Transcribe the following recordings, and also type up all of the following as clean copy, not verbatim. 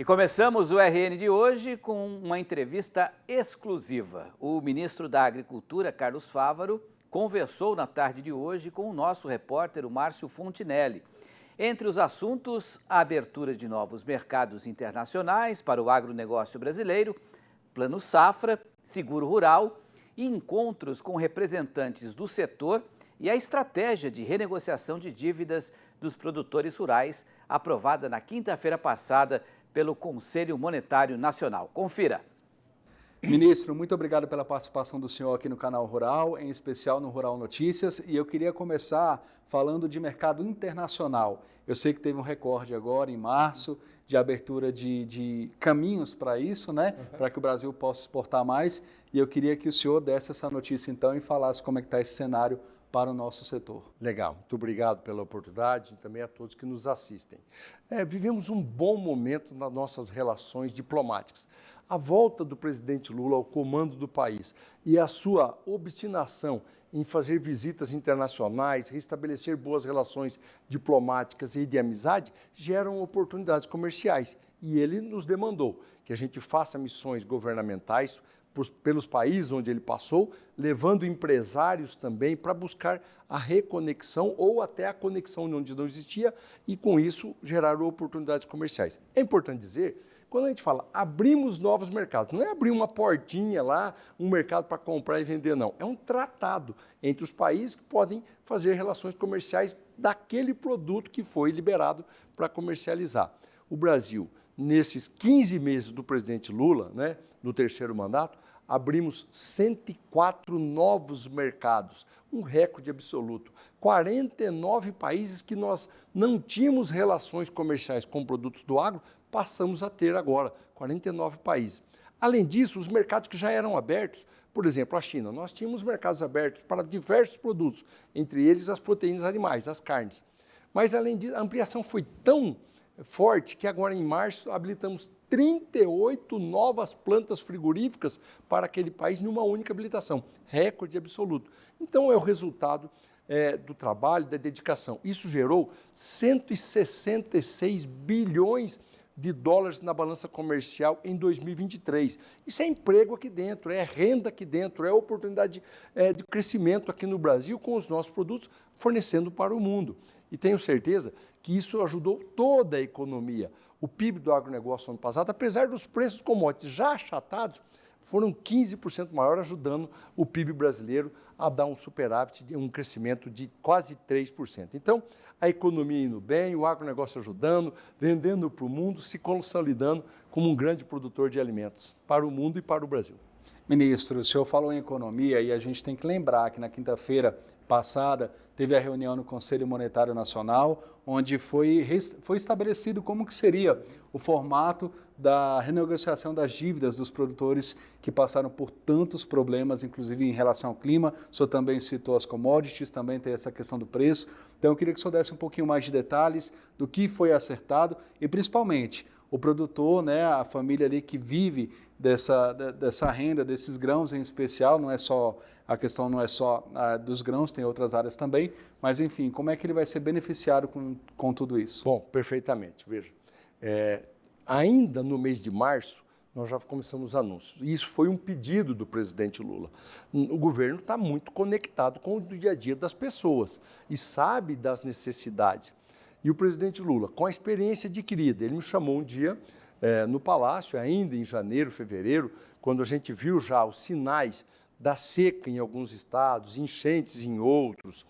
E começamos o RN de hoje com uma entrevista exclusiva. O ministro da Agricultura, Carlos Fávaro, conversou na tarde de hoje com o nosso repórter, o Márcio Fontinelli. Entre os assuntos, a abertura de novos mercados internacionais para o agronegócio brasileiro, Plano Safra, Seguro Rural e encontros com representantes do setor e a estratégia de renegociação de dívidas dos produtores rurais, aprovada na quinta-feira passada pelo Conselho Monetário Nacional. Confira. Ministro, muito obrigado pela participação do senhor aqui no Canal Rural, em especial no Rural Notícias, e eu queria começar falando de mercado internacional. Eu sei que teve um recorde agora, em março, de abertura de caminhos para isso, né? Para que o Brasil possa exportar mais, e eu queria que o senhor desse essa notícia então e falasse como é que está esse cenário para o nosso setor. Legal, muito obrigado pela oportunidade e também a todos que nos assistem. Vivemos um bom momento nas nossas relações diplomáticas. A volta do presidente Lula ao comando do país e a sua obstinação em fazer visitas internacionais, restabelecer boas relações diplomáticas e de amizade, geram oportunidades comerciais. E ele nos demandou que a gente faça missões governamentais pelos países onde ele passou, levando empresários também para buscar a reconexão ou até a conexão onde não existia e, com isso, gerar oportunidades comerciais. É importante dizer, quando a gente fala abrimos novos mercados, não é abrir uma portinha lá, um mercado para comprar e vender, não. É um tratado entre os países que podem fazer relações comerciais daquele produto que foi liberado para comercializar. O Brasil, nesses 15 meses do presidente Lula, né, no terceiro mandato, abrimos 104 novos mercados, um recorde absoluto. 49 países que nós não tínhamos relações comerciais com produtos do agro, passamos a ter agora, 49 países. Além disso, os mercados que já eram abertos, por exemplo, a China, nós tínhamos mercados abertos para diversos produtos, entre eles as proteínas animais, as carnes. Mas, além disso, a ampliação foi tão forte que agora, em março, habilitamos 38 novas plantas frigoríficas para aquele país numa única habilitação, recorde absoluto. Então, é o resultado do trabalho, da dedicação. Isso gerou 166 bilhões de dólares na balança comercial em 2023. Isso é emprego aqui dentro, é renda aqui dentro, é oportunidade de crescimento aqui no Brasil com os nossos produtos fornecendo para o mundo. E tenho certeza que isso ajudou toda a economia. O PIB do agronegócio ano passado, apesar dos preços commodities já achatados, foram 15% maior, ajudando o PIB brasileiro a dar um superávit, um crescimento de quase 3%. Então, a economia indo bem, o agronegócio ajudando, vendendo para o mundo, se consolidando como um grande produtor de alimentos para o mundo e para o Brasil. Ministro, o senhor falou em economia e a gente tem que lembrar que na quinta-feira passada teve a reunião no Conselho Monetário Nacional, onde foi estabelecido como que seria o formato da renegociação das dívidas dos produtores que passaram por tantos problemas, inclusive em relação ao clima. O senhor também citou as commodities, também tem essa questão do preço. Então, eu queria que o senhor desse um pouquinho mais de detalhes do que foi acertado e, principalmente, o produtor, né, a família ali que vive dessa renda, desses grãos em especial, não é só a questão não é só dos grãos, tem outras áreas também, mas enfim, como é que ele vai ser beneficiado com tudo isso? Bom, perfeitamente, veja, ainda no mês de março, nós já começamos os anúncios, e isso foi um pedido do presidente Lula. O governo está muito conectado com o dia a dia das pessoas e sabe das necessidades. E o presidente Lula, com a experiência adquirida, ele me chamou um dia no Palácio, ainda em janeiro, fevereiro, quando a gente viu já os sinais da seca em alguns estados, enchentes em outros,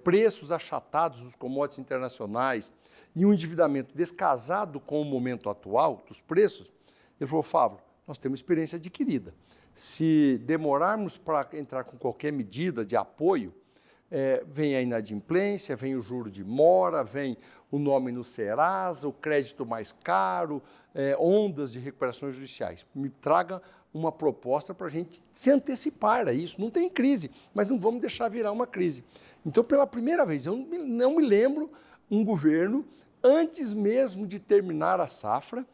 preços achatados dos commodities internacionais e um endividamento descasado com o momento atual dos preços, ele falou, Fávaro, nós temos experiência adquirida. Se demorarmos para entrar com qualquer medida de apoio, vem a inadimplência, vem o juro de mora, vem o nome no Serasa, o crédito mais caro, ondas de recuperações judiciais. Me traga uma proposta para a gente se antecipar a isso. Não tem crise, mas não vamos deixar virar uma crise. Então, pela primeira vez, eu não me lembro um governo, antes mesmo de terminar a safra,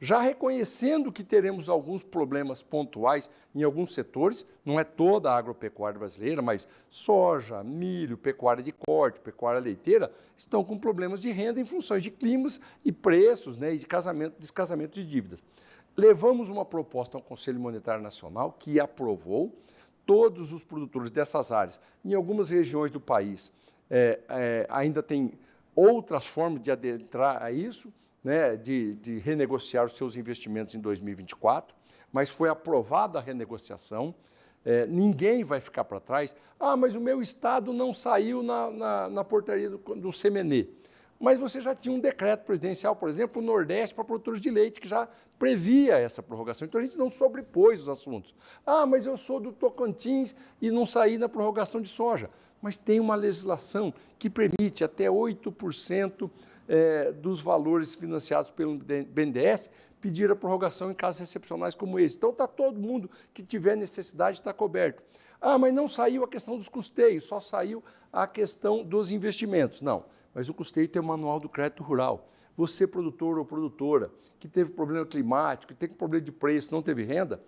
já reconhecendo que teremos alguns problemas pontuais em alguns setores, não é toda a agropecuária brasileira, mas soja, milho, pecuária de corte, corte, pecuária leiteira, estão com problemas de renda em função de climas e preços, né, e de descasamento de dívidas. Levamos uma proposta ao Conselho Monetário Nacional, que aprovou todos os produtores dessas áreas. Em algumas regiões do país ainda tem outras formas de adentrar a isso, né, de renegociar os seus investimentos em 2024, mas foi aprovada a renegociação. Ninguém vai ficar para trás. Ah, mas o meu estado não saiu na portaria do CMN. Mas você já tinha um decreto presidencial, por exemplo, no Nordeste para produtores de leite, que já previa essa prorrogação. Então, a gente não sobrepôs os assuntos. Ah, mas eu sou do Tocantins e não saí na prorrogação de soja. Mas tem uma legislação que permite até 8% dos valores financiados pelo BNDES pedir a prorrogação em casos excepcionais como esse. Então, está todo mundo que tiver necessidade está coberto. Ah, mas não saiu a questão dos custeios, só saiu a questão dos investimentos. Não, mas o custeio tem o manual do crédito rural. Você, produtor ou produtora, que teve problema climático, que teve problema de preço, não teve renda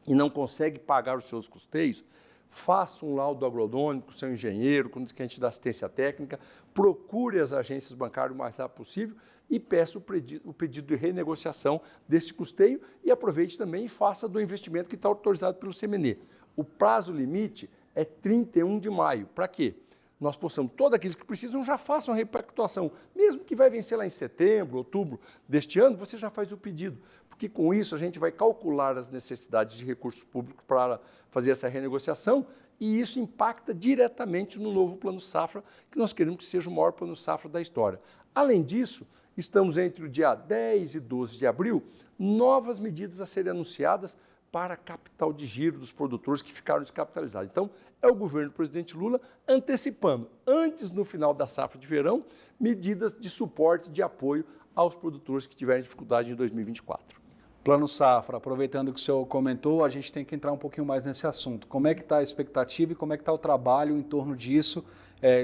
e não consegue pagar os seus custeios, faça um laudo agronômico com seu engenheiro, com quem te dá assistência técnica, procure as agências bancárias o mais rápido possível e peça o pedido de renegociação desse custeio e aproveite também e faça do investimento que está autorizado pelo CMN. O prazo limite é 31 de maio. Para quê? Nós possamos, todos aqueles que precisam já façam a repactuação. Mesmo que vai vencer lá em setembro, outubro deste ano, você já faz o pedido. Porque com isso a gente vai calcular as necessidades de recursos públicos para fazer essa renegociação e isso impacta diretamente no novo Plano Safra, que nós queremos que seja o maior Plano Safra da história. Além disso, estamos entre o dia 10 e 12 de abril, novas medidas a serem anunciadas para capital de giro dos produtores que ficaram descapitalizados. Então, é o governo do presidente Lula antecipando, antes no final da safra de verão, medidas de suporte, de apoio aos produtores que tiverem dificuldade em 2024. Plano Safra, aproveitando que o senhor comentou, a gente tem que entrar um pouquinho mais nesse assunto. Como é que está a expectativa e como é que está o trabalho em torno disso?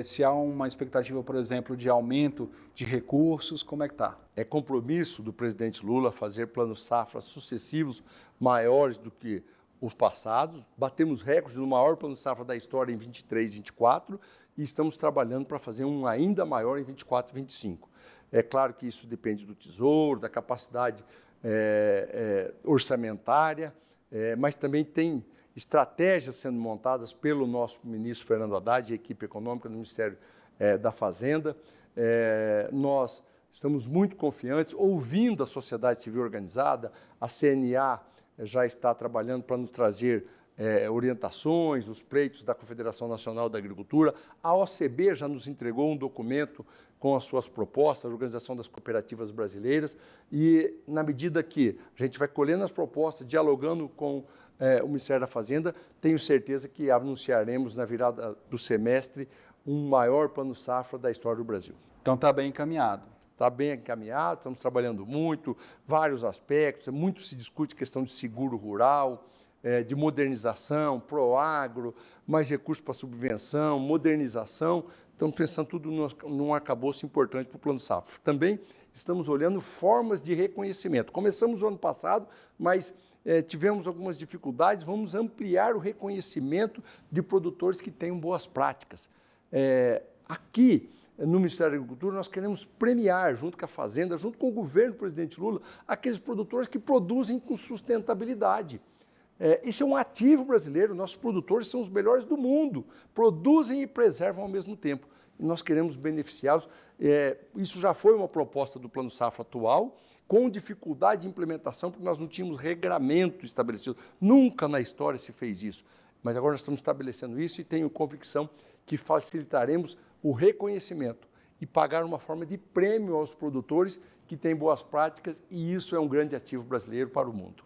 Se há uma expectativa, por exemplo, de aumento de recursos, como é que está? É compromisso do presidente Lula fazer planos safra sucessivos maiores do que os passados. Batemos recorde no maior plano safra da história em 23, 24 e estamos trabalhando para fazer um ainda maior em 24 e 25. É claro que isso depende do Tesouro, da capacidade orçamentária, mas também tem estratégias sendo montadas pelo nosso ministro Fernando Haddad e a equipe econômica do Ministério da Fazenda. Nós estamos muito confiantes, ouvindo a sociedade civil organizada, a CNA já está trabalhando para nos trazer orientações, os pleitos da Confederação Nacional da Agricultura. A OCB já nos entregou um documento com as suas propostas, a Organização das Cooperativas Brasileiras, e na medida que a gente vai colhendo as propostas, dialogando com o Ministério da Fazenda, tenho certeza que anunciaremos na virada do semestre um maior plano safra da história do Brasil. Então está bem encaminhado. Está bem encaminhado, estamos trabalhando muito, vários aspectos, muito se discute questão de seguro rural, de modernização, Proagro, mais recursos para subvenção, modernização. Estamos pensando tudo num arcabouço importante para o Plano Safra. Também estamos olhando formas de reconhecimento. Começamos o ano passado, mas tivemos algumas dificuldades. Vamos ampliar o reconhecimento de produtores que tenham boas práticas. Aqui, no Ministério da Agricultura, nós queremos premiar, junto com a Fazenda, junto com o governo do presidente Lula, aqueles produtores que produzem com sustentabilidade. Esse é um ativo brasileiro, nossos produtores são os melhores do mundo, produzem e preservam ao mesmo tempo. E nós queremos beneficiá-los. Isso já foi uma proposta do Plano Safra atual, com dificuldade de implementação, porque nós não tínhamos regramento estabelecido. Nunca na história se fez isso. Mas agora nós estamos estabelecendo isso e tenho convicção que facilitaremos o reconhecimento e pagar uma forma de prêmio aos produtores que têm boas práticas, e isso é um grande ativo brasileiro para o mundo.